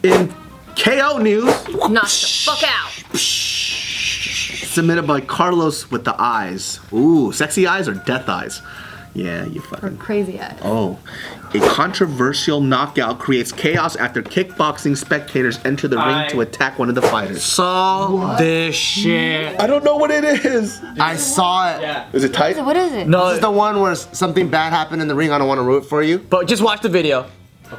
In KO news, knock the fuck out. Submitted by Carlos with the eyes. Ooh, sexy eyes or death eyes? Yeah, you fucking. Or crazy eyes. Oh. A controversial knockout creates chaos after kickboxing spectators enter the ring to attack one of the fighters. Saw this shit. I don't know what it is. I saw it. Yeah. Is it tight? What is it? No, this is the one where something bad happened in the ring. I don't want to root for you. But just watch the video.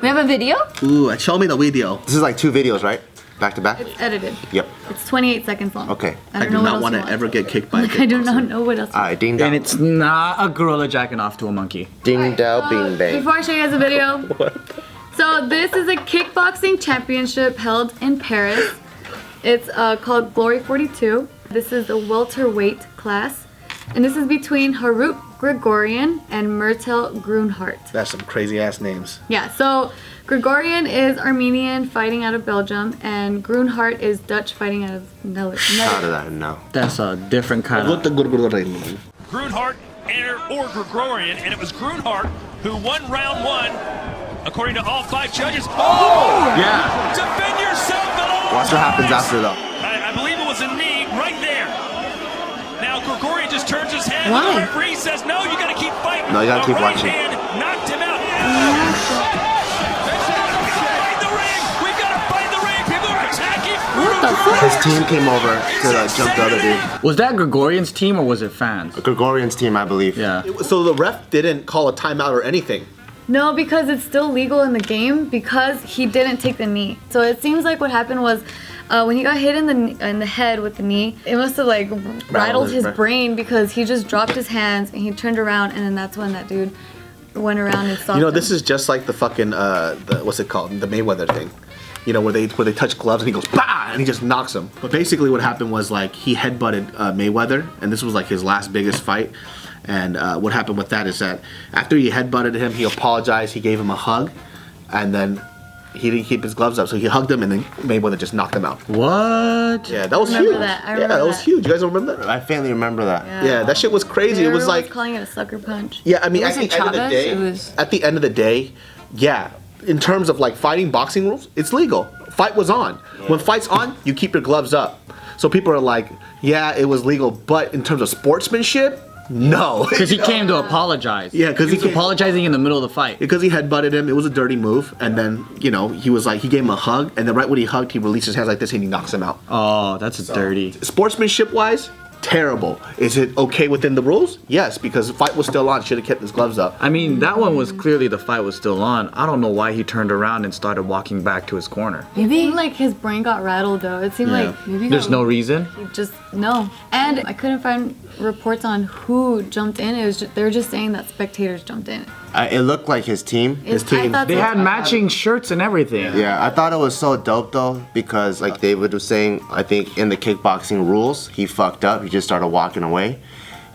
We have a video? Ooh, show me the video. This is like 2 videos, right? Back to back? It's edited. Yep. It's 28 seconds long. Okay. I do not want to ever get kicked by a I do not kickboxer. know what else. Alright, ding dong. And it's not a gorilla jacking off to a monkey. Ding dong, bing bang. Before I show you guys the video. So this is a kickboxing championship held in Paris. It's called Glory 42. This is the welterweight class. And this is between Harut Grigorian and Myrtle Grunhart. That's some crazy ass names. Yeah, so Grigorian is Armenian fighting out of Belgium, and Grunhart is Dutch fighting out of Netherlands. How did I know? That's a different kind of... Grunhart or Grigorian, and it was Grunhart who won round 1, according to all 5 judges. Oh! Yeah. Defend yourself at all Watch what happens times. after though. I believe it was a knee right there. Now Grigorian just turns his head. Why? The referee says, no, you gotta keep fighting. No, you gotta keep right watching. Hand knocked him out. Fight the ring. We've gotta fight the ring. People are attacking. What the fuck? His team came over to jump the other dude. Was that Gregorian's team or was it fans? Gregorian's team, I believe. Yeah. So the ref didn't call a timeout or anything. No, because it's still legal in the game because he didn't take the knee. So it seems like what happened was when he got hit in the head with the knee, it must have like rattled his brain because he just dropped his hands and he turned around and then that's when that dude went around and stopped You know, him. this is just like the fucking what's it called? The Mayweather thing. You know, where they touch gloves and he goes bah and he just knocks him. But basically what happened was like he headbutted Mayweather and this was like his last biggest fight. And what happened with that is that after he headbutted him, he apologized, he gave him a hug, and then he didn't keep his gloves up, so he hugged him and then Mayweather just knocked him out. What? Yeah, that was I remember huge. that. I Yeah, remember that was that. huge. You guys remember that? I faintly remember that. Yeah, that shit was crazy. It was Everyone like calling it a sucker punch. yeah, I mean, It at the wasn't end of the Chavez, day, it was- at the end of the day, yeah, in terms of like fighting boxing rules, it's legal. Fight was on. When fight's on, you keep your gloves up. So people are like, yeah, it was legal, but in terms of sportsmanship, no. Because he came to apologize. Yeah, 'cause he he was came- apologizing in the middle of the fight. Because he headbutted him, it was a dirty move, and then, you know, he was like, he gave him a hug, and then right when he hugged, he released his hands like this and he knocks him out. Oh, that's dirty. Sportsmanship-wise, terrible. Is it okay within the rules? Yes, because the fight was still on, should have kept his gloves up. I mean, that one was clearly the fight was still on. I don't know why he turned around and started walking back to his corner. Maybe it seemed like his brain got rattled though. It seemed like maybe he There's got- no reason. he just no. And I couldn't find reports on who jumped in. It was just, they were just saying that spectators jumped in. It looked like his team. His team. I thought They so. had matching shirts and everything. Yeah, I thought it was so dope though because like David was saying, I think in the kickboxing rules, he fucked up. He just started walking away.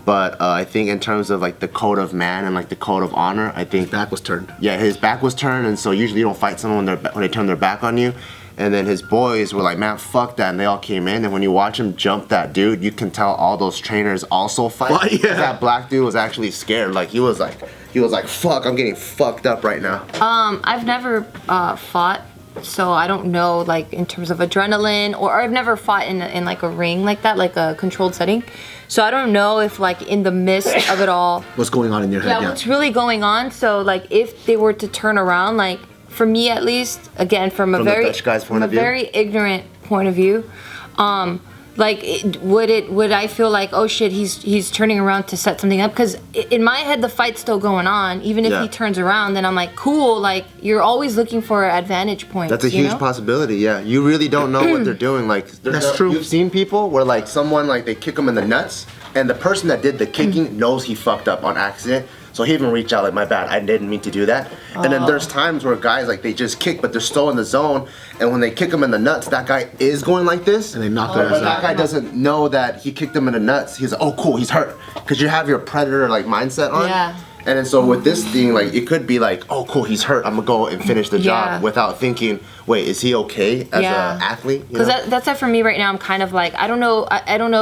But I think in terms of like the code of man and like the code of honor, I think Back was turned. yeah, his back was turned, and so usually you don't fight someone when they turn their back on you. And then his boys were like, man, fuck that, and they all came in. And when you watch him jump that dude, you can tell all those trainers also fight. Well, yeah. That black dude was actually scared. Like he was like, fuck, I'm getting fucked up right now. I've never fought, so I don't know like in terms of adrenaline, or I've never fought in like a ring like that, like a controlled setting. So I don't know if like in the midst of it all, What's going on in your head? yeah, what's really going on. So like if they were to turn around, like for me at least, again from a From the very Dutch guy's point from of a view? very ignorant point of view, like would I feel like, oh shit, he's turning around to set something up? Because in my head the fight's still going on. Even if Yeah. he turns around, then I'm like, cool, like you're always looking for advantage points. That's a you huge know? possibility. Yeah, you really don't know what they're doing. Like That's true. You've seen people where like someone like they kick them in the nuts, and the person that did the kicking knows he fucked up on accident. So he even reached out like, my bad, I didn't mean to do that. And then there's times where guys like they just kick, but they're still in the zone, and when they kick him in the nuts, that guy is going like this, And they knock their But ass that out. guy doesn't know that he kicked him in the nuts. He's like, oh cool, he's hurt, because you have your predator like mindset on. Yeah. And then so with this thing, like it could be like, oh cool, he's hurt, I'm gonna go and finish the job Yeah. without thinking, wait, is he okay as Yeah. an athlete? You Because know? that's it for me right now. I'm kind of like, I don't know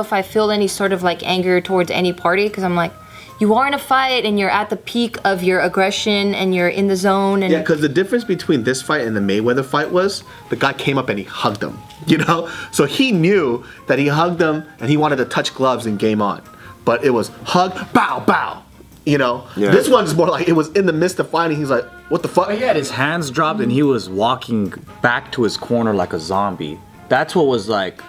if I feel any sort of like anger towards any party, because I'm like, you are in a fight and you're at the peak of your aggression and you're in the zone. And yeah, because the difference between this fight and the Mayweather fight was the guy came up and he hugged him, you know? So he knew that he hugged him and he wanted to touch gloves and game on. But it was hug, bow, bow, you know? Yeah. This one's more like it was in the midst of fighting. He's like, what the fuck? He had his hands dropped and he was walking back to his corner like a zombie. That's what was like,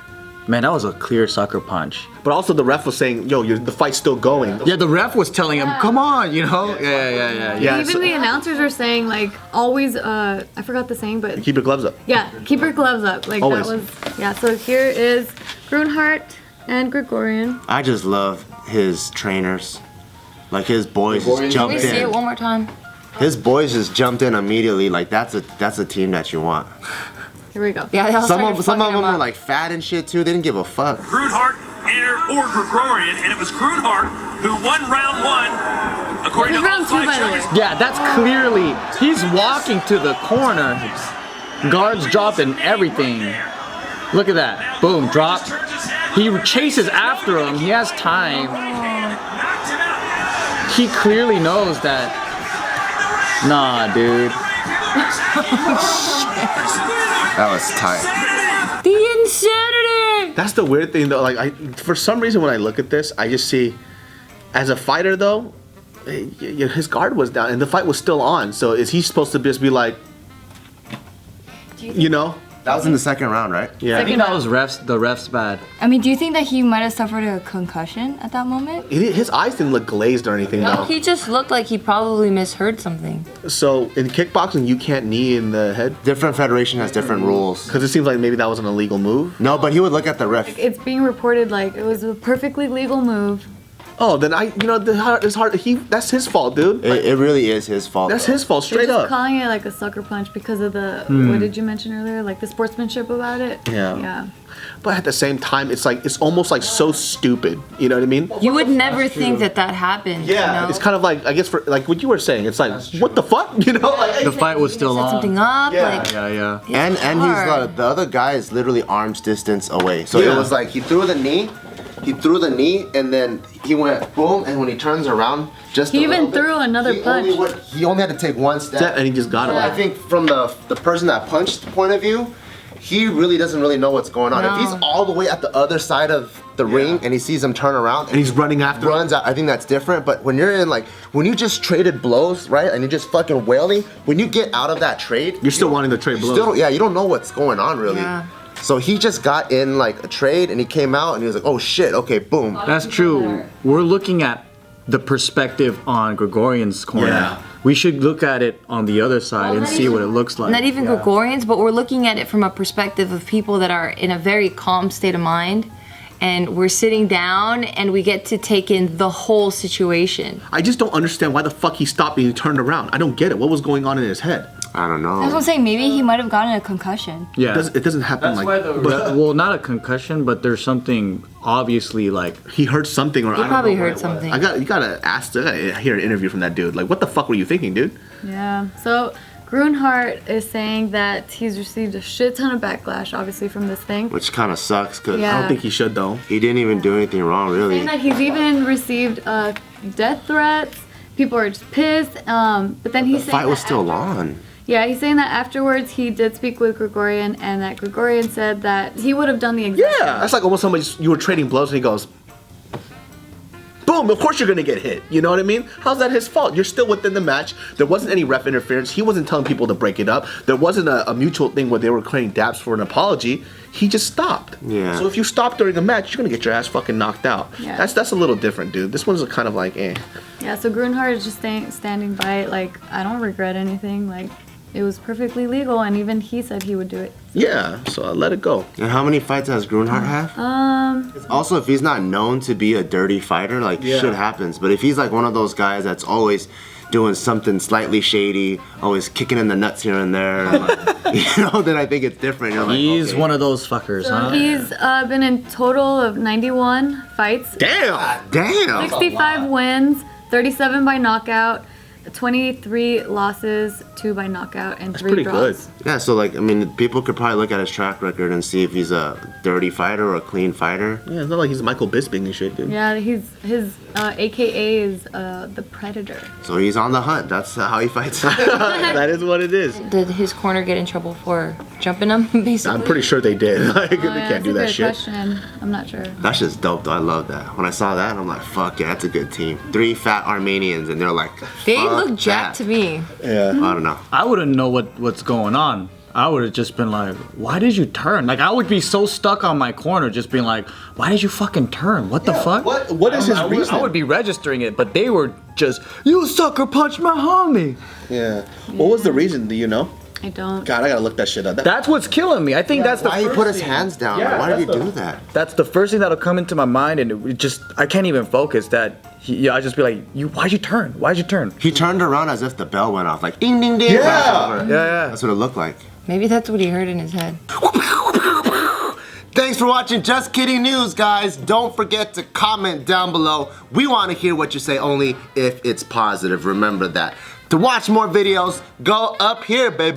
man, that was a clear sucker punch. But also the ref was saying, yo, the fight's still going. Yeah, the ref was telling him, come on, you know? Yeah. Even the announcers were saying, like, always, I forgot the saying, but... Keep your gloves up. Yeah, keep your gloves up. Like, always. That was... Yeah, so here is Grunhart and Gregorian. I just love his trainers. Like, his boys just jumped in. Can we see it one more time? His boys just jumped in immediately. Like, that's a team that you want. Here we go. Yeah, some of them were like fat and shit too. They didn't give a fuck. Grunhart or Gregorian, and it was Grunhart who won round 1, according to all 5 judges. Yeah, that's clearly, he's walking to the corner, guards dropped and everything. Look at that, boom, drop. He chases after him, he has time. He clearly knows that, nah, dude. That was tight. The insanity! That's the weird thing though, like for some reason when I look at this, I just see, as a fighter though, his guard was down and the fight was still on, so is he supposed to just be like, you know? That was in the second round, right? Yeah. I think that was the refs bad. I mean, do you think that he might have suffered a concussion at that moment? His eyes didn't look glazed or anything though. He just looked like he probably misheard something. So in kickboxing, you can't knee in the head? Different federation has different rules. Because it seems like maybe that was an illegal move? No, but he would look at the ref. It's being reported like it was a perfectly legal move. Oh, then that's his fault, dude. It really is his fault. That's his fault, straight They're just up. calling it like a sucker punch because of the, what did you mention earlier? Like the sportsmanship about it? Yeah. Yeah. But at the same time, it's like, it's almost like so stupid. You know what I mean? You would never think that happened. Yeah. You know? It's kind of like, I guess, for like what you were saying, it's like, what the fuck? You know? Like, the fight was still on. Something up. Yeah. Like, Yeah. And he's the other guy is literally arm's distance away. So it was like he threw the knee, and then he went boom, and when he turns around, he even threw another punch. He only had to take one step, and he just got it. I think from the person that punched point of view, he really doesn't really know what's going on. No. If he's all the way at the other side of the ring and he sees him turn around and he's running after runs out, I think that's different. But when you're in when you just traded blows, right, and you're just fucking wailing, when you get out of that trade, you're still wanting to trade blows. You don't know what's going on really. Yeah. So he just got in like a trade and he came out and he was like, oh shit, okay, boom. That's true. We're looking at the perspective on Gregorian's corner. Yeah. We should look at it on the other side and see what it looks like. Not even Gregorians, but we're looking at it from a perspective of people that are in a very calm state of mind. And we're sitting down and we get to take in the whole situation. I just don't understand why the fuck he stopped and he turned around. I don't get it. What was going on in his head? I don't know. That's what I'm saying. Maybe he might have gotten a concussion. Yeah. It doesn't happen well, not a concussion, but there's something obviously like... He heard something or I don't know. He probably heard something. You gotta hear an interview from that dude. Like, what the fuck were you thinking, dude? Yeah. So Grunhart is saying that he's received a shit ton of backlash, obviously, from this thing. Which kind of sucks, because I don't think he should, though. He didn't even do anything wrong, really. Saying that he's even received death threats. People are just pissed. But then he's saying the fight was still on. Yeah, he's saying that afterwards he did speak with Gregorian, and that Gregorian said that he would have done the exact same. That's like almost somebody, you were trading blows and he goes, boom, of course you're gonna get hit. You know what I mean? How's that his fault? You're still within the match. There wasn't any ref interference. He wasn't telling people to break it up. There wasn't a mutual thing where they were creating daps for an apology. He just stopped. Yeah. So if you stop during a match, you're gonna get your ass fucking knocked out. Yeah. That's a little different, dude. This one's kind of like, eh. Yeah, so Grunhart is just standing by it, like, I don't regret anything. Like, it was perfectly legal, and even he said he would do it. Yeah, so let it go. And how many fights does Grunhart have? Also, if he's not known to be a dirty fighter, like, shit happens. But if he's like one of those guys that's always doing something slightly shady, always kicking in the nuts here and there, then I think it's different. You're like, he's one of those fuckers, So huh? he's been in total of 91 fights. Damn! 65 wins, 37 by knockout, 23 losses, 2 by knockout and That's 3 pretty draws. good. Yeah, so like, I mean, people could probably look at his track record and see if he's a dirty fighter or a clean fighter. Yeah, it's not like he's Michael Bisping and shit, dude. Yeah, his AKA is the Predator. So he's on the hunt. That's how he fights. That is what it is. Did his corner get in trouble for jumping him, basically? I'm pretty sure they did. Like, they Yeah, can't do that that's a good shit. question. I'm not sure. That's just dope, though. I love that. When I saw that, I'm like, fuck yeah, that's a good team. 3 fat Armenians, and they're like, They fuck look jacked that. to me. Yeah. I don't know. I wouldn't know what's going on. I would have just been like, why did you turn? Like, I would be so stuck on my corner just being like, why did you fucking turn? What the fuck? What is his reason? I would be registering it, but they were just, you sucker punched my homie. Yeah. What was the reason? Do you know? I don't. God, I gotta look that shit up. That's what's killing me. I think that's the Why he first put his thing. hands down? Yeah, Why did he that's do that? That's the first thing that'll come into my mind, and it just, I can't even focus. I just be like, why'd you turn? Why'd you turn? He turned around as if the bell went off, like ding ding ding. Yeah. Yeah. That's what it looked like. Maybe that's what he heard in his head. Thanks for watching Just Kidding News, guys. Don't forget to comment down below. We want to hear what you say, only if it's positive. Remember that. To watch more videos, go up here, baby.